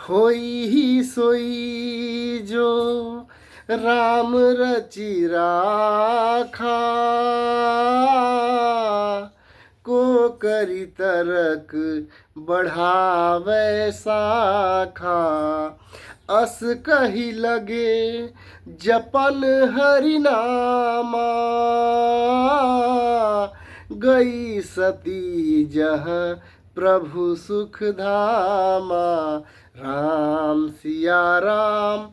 होई ही सोई जो राम रचि राखा, को करी तरक बढ़ावे साखा। अस कही लगे जपन हरि नामा, गई सती जह प्रभु सुख धामा। राम सिया राम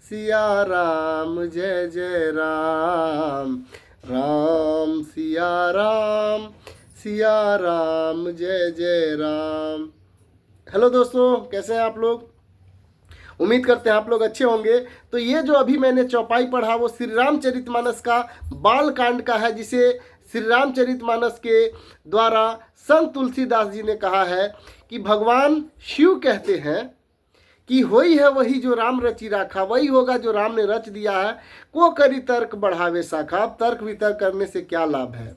सिया राम जय जय राम, राम सिया राम जय जय राम। हेलो दोस्तों, कैसे हैं आप लोग? उम्मीद करते हैं आप लोग अच्छे होंगे। तो ये जो अभी मैंने चौपाई पढ़ा वो श्री रामचरितमानस का बाल कांड का है, जिसे श्री रामचरितमानस के द्वारा संत तुलसीदास जी ने कहा है कि भगवान शिव कहते हैं कि होई है वही जो राम रचि राखा, वही होगा जो राम ने रच दिया है। को करी तर्क बढ़ावे शाखा, अब तर्क वितर्क करने से क्या लाभ है।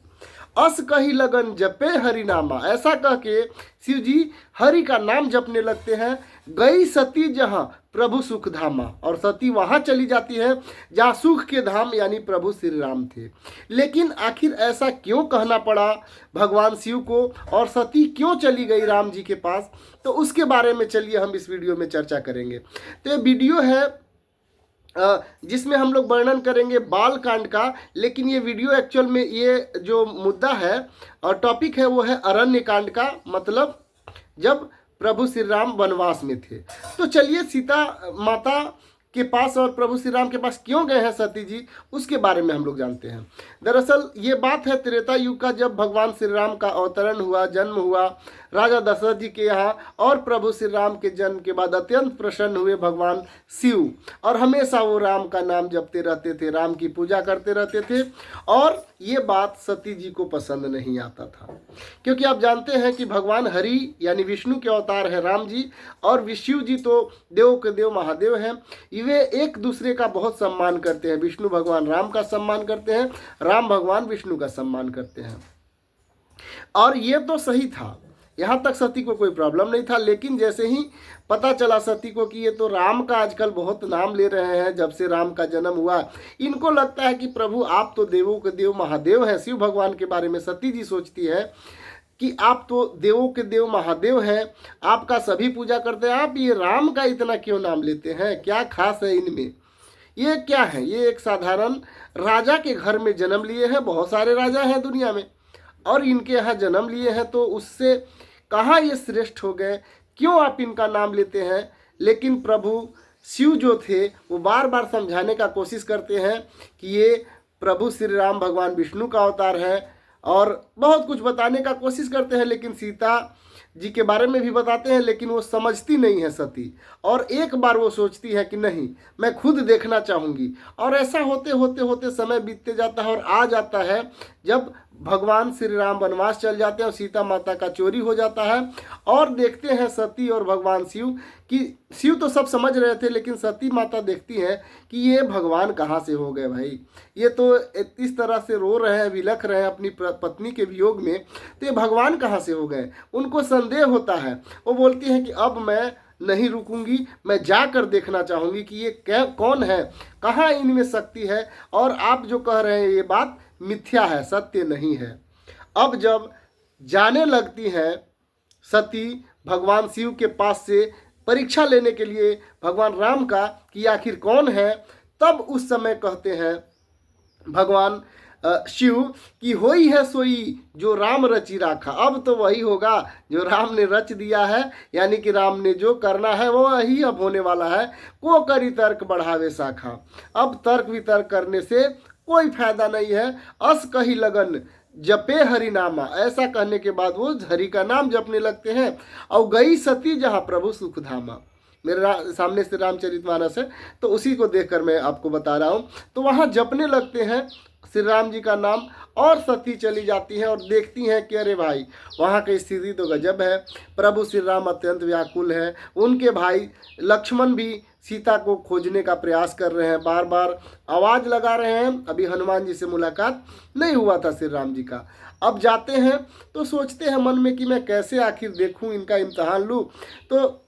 अस कही लगन जपे हरि नामा, ऐसा कह के शिव जी हरि का नाम जपने लगते हैं। गई सती जहां प्रभु सुख धामा, और सती वहां चली जाती है जहां सुख के धाम यानी प्रभु श्री राम थे। लेकिन आखिर ऐसा क्यों कहना पड़ा भगवान शिव को, और सती क्यों चली गई राम जी के पास, तो उसके बारे में चलिए हम इस वीडियो में चर्चा करेंगे। तो ये वीडियो है जिसमें हम लोग वर्णन करेंगे बाल कांड का। लेकिन ये वीडियो एक्चुअल में ये जो मुद्दा है और टॉपिक है वो है अरण्य कांड का, मतलब जब प्रभु श्री राम वनवास में थे। तो चलिए सीता माता के पास और प्रभु श्री राम के पास क्यों गए हैं सती जी, उसके बारे में हम लोग जानते हैं। दरअसल ये बात है त्रेता युग का, जब भगवान श्री राम का अवतरण हुआ, जन्म हुआ राजा दशरथ जी के यहाँ, और प्रभु श्री राम के जन्म के बाद अत्यंत प्रसन्न हुए भगवान शिव, और हमेशा वो राम का नाम जपते रहते थे, राम की पूजा करते रहते थे। और ये बात सती जी को पसंद नहीं आता था, क्योंकि आप जानते हैं कि भगवान हरि यानी विष्णु के अवतार है राम जी, और शिव जी तो देव के देव महादेव हैं। वे एक दूसरे का बहुत सम्मान करते हैं। विष्णु भगवान राम का सम्मान करते हैं, राम भगवान विष्णु का सम्मान करते हैं। और ये तो सही था, यहाँ तक सती को कोई प्रॉब्लम नहीं था। लेकिन जैसे ही पता चला सती को कि ये तो राम का आजकल बहुत नाम ले रहे हैं, जब से राम का जन्म हुआ, इनको लगता है कि प्रभु आप तो देवों के देव महादेव हैं। शिव भगवान के बारे में सती जी सोचती है कि आप तो देवों के देव महादेव हैं, आपका सभी पूजा करते हैं, आप ये राम का इतना क्यों नाम लेते हैं, क्या खास है इनमें, ये क्या है। ये एक साधारण राजा के घर में जन्म लिए हैं, बहुत सारे राजा हैं दुनिया में, और इनके यहाँ जन्म लिए हैं, तो उससे कहाँ ये श्रेष्ठ हो गए, क्यों आप इनका नाम लेते हैं। लेकिन प्रभु शिव जो थे वो बार बार समझाने का कोशिश करते हैं कि ये प्रभु श्री राम भगवान विष्णु का अवतार है, और बहुत कुछ बताने का कोशिश करते हैं। लेकिन सीता जी के बारे में भी बताते हैं, लेकिन वो समझती नहीं है सती। और एक बार वो सोचती है कि नहीं, मैं खुद देखना चाहूँगी। और ऐसा होते होते होते समय बीतते जाता है, और आ जाता है जब भगवान श्री राम वनवास चल जाते हैं और सीता माता का चोरी हो जाता है। और देखते हैं सती और भगवान शिव कि शिव तो सब समझ रहे थे, लेकिन सती माता देखती हैं कि ये भगवान कहाँ से हो गए भाई, ये तो इस तरह से रो रहे हैं, विलख रहे हैं अपनी पत्नी के वियोग में, तो ये भगवान कहाँ से हो गए। उनको संदेह होता है। वो बोलती हैं कि अब मैं नहीं रुकूंगी, मैं जाकर देखना चाहूँगी कि ये क्या कौन है, कहाँ इनमें शक्ति है, और आप जो कह रहे हैं ये बात मिथ्या है, सत्य नहीं है। अब जब जाने लगती हैं सती भगवान शिव के पास से परीक्षा लेने के लिए भगवान राम का कि आखिर कौन है, तब उस समय कहते हैं भगवान शिव कि होई है सोई जो राम रचि राखा, अब तो वही होगा जो राम ने रच दिया है, यानी कि राम ने जो करना है वो वही अब होने वाला है। को करी तर्क बढ़ावे शाखा, अब तर्क वितर्क करने से कोई फायदा नहीं है। अस कही लगन जपे हरि नामा, ऐसा कहने के बाद वो हरि का नाम जपने लगते हैं। और गई सती जहाँ प्रभु सुख धामा, मेरे सामने से रामचरितमानस है तो उसी को देखकर मैं आपको बता रहा हूँ। तो वहाँ जपने लगते हैं श्री राम जी का नाम, और सती चली जाती हैं और देखती हैं कि अरे भाई वहाँ की स्थिति तो गजब है। प्रभु श्री राम अत्यंत व्याकुल हैं, उनके भाई लक्ष्मण भी सीता को खोजने का प्रयास कर रहे हैं, बार बार आवाज़ लगा रहे हैं। अभी हनुमान जी से मुलाकात नहीं हुआ था श्री राम जी का। अब जाते हैं तो सोचते हैं मन में कि मैं कैसे आखिर देखूं, इनका इम्तहान लूं। तो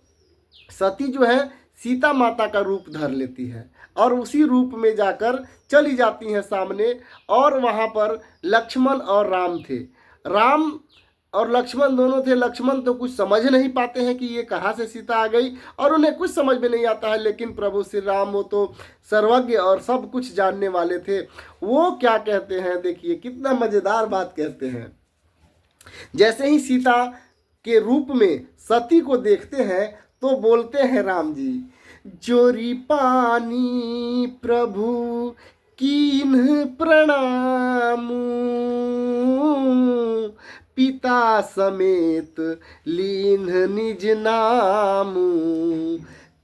सती जो है सीता माता का रूप धर लेती है और उसी रूप में जाकर चली जाती हैं सामने। और वहाँ पर लक्ष्मण और राम थे। राम और लक्ष्मण दोनों थे। लक्ष्मण तो कुछ समझ नहीं पाते हैं कि ये कहाँ से सीता आ गई, और उन्हें कुछ समझ में नहीं आता है। लेकिन प्रभु श्री राम वो तो सर्वज्ञ और सब कुछ जानने वाले थे। वो क्या कहते हैं, देखिए कितना मज़ेदार बात कहते हैं। जैसे ही सीता के रूप में सती को देखते हैं तो बोलते हैं राम जी, जोरी पानी प्रभु कीन्ह प्रणामु, पिता समेत लीन्ह निज नामु,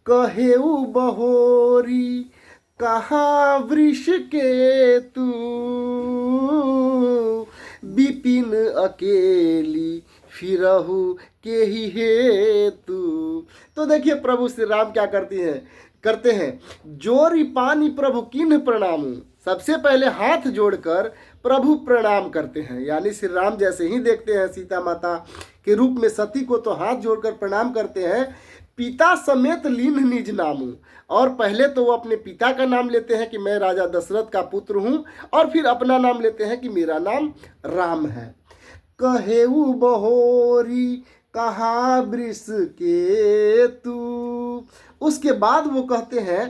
कहेउ बहोरी कहाँ वृष के तू, विपिन अकेली फिरहु के ही हेतु। तो देखिए प्रभु श्री राम क्या करते हैं, जोरी पानी प्रभु किन्ह प्रणामु, सबसे पहले हाथ जोड़कर प्रभु प्रणाम करते हैं। यानी श्री राम जैसे ही देखते हैं सीता माता के रूप में सती को तो हाथ जोड़कर प्रणाम करते हैं। पिता समेत लीन्ह निज नामु, और पहले तो वो अपने पिता का नाम लेते हैं कि मैं राजा दशरथ का पुत्र हूँ, और फिर अपना नाम लेते हैं कि मेरा नाम राम है। कहेउ बहोरी कहाँ वृष के तू, उसके बाद वो कहते हैं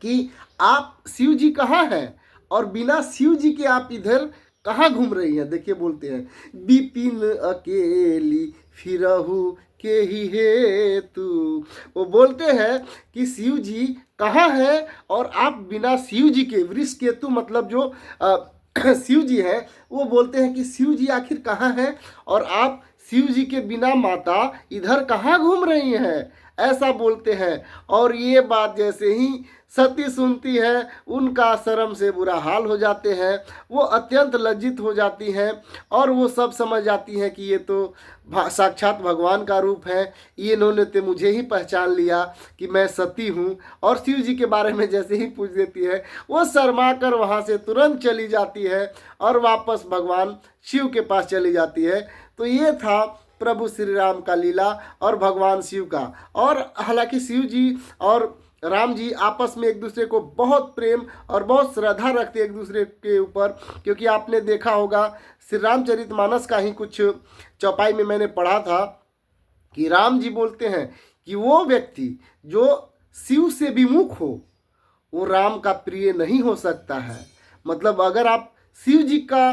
कि आप शिव जी कहाँ हैं, और बिना शिव जी के आप इधर कहाँ घूम रही हैं। देखिए बोलते हैं, विपिन अकेली फिरहु के ही हेतु। वो बोलते हैं कि शिव जी कहाँ है, और आप बिना शिव जी के, वृष केतु मतलब जो शिव जी है, वो बोलते हैं कि शिव जी आखिर कहाँ है, और आप शिव जी के बिना माता इधर कहाँ घूम रही हैं, ऐसा बोलते हैं। और ये बात जैसे ही सती सुनती है, उनका शर्म से बुरा हाल हो जाते हैं। वो अत्यंत लज्जित हो जाती हैं, और वो सब समझ जाती हैं कि ये तो साक्षात भगवान का रूप है, ये इन्होंने तो मुझे ही पहचान लिया कि मैं सती हूँ। और शिव जी के बारे में जैसे ही पूछ देती है, वो शर्मा कर वहाँ से तुरंत चली जाती है और वापस भगवान शिव के पास चली जाती है। तो ये था प्रभु श्री राम का लीला और भगवान शिव का। और हालांकि शिव जी और राम जी आपस में एक दूसरे को बहुत प्रेम और बहुत श्रद्धा रखते एक दूसरे के ऊपर, क्योंकि आपने देखा होगा श्री रामचरितमानस का ही कुछ चौपाई में मैंने पढ़ा था कि राम जी बोलते हैं कि वो व्यक्ति जो शिव से विमुख हो वो राम का प्रिय नहीं हो सकता है। मतलब अगर आप शिव जी का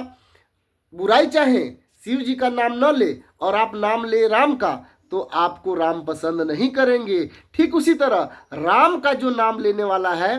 बुराई चाहें, शिव जी का नाम न ले और आप नाम ले राम का, तो आपको राम पसंद नहीं करेंगे। ठीक उसी तरह राम का जो नाम लेने वाला है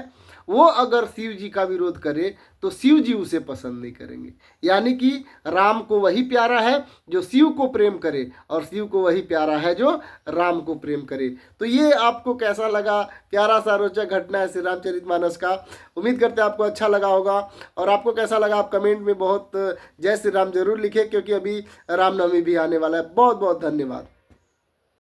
वो अगर शिव जी का विरोध करे तो शिव जी उसे पसंद नहीं करेंगे। यानी कि राम को वही प्यारा है जो शिव को प्रेम करे, और शिव को वही प्यारा है जो राम को प्रेम करे। तो ये आपको कैसा लगा, प्यारा सा रोचक घटना है श्री रामचरितमानस का। उम्मीद करते हैं आपको अच्छा लगा होगा। और आपको कैसा लगा आप कमेंट में बहुत जय श्री राम जरूर लिखें, क्योंकि अभी रामनवमी भी आने वाला है। बहुत बहुत धन्यवाद।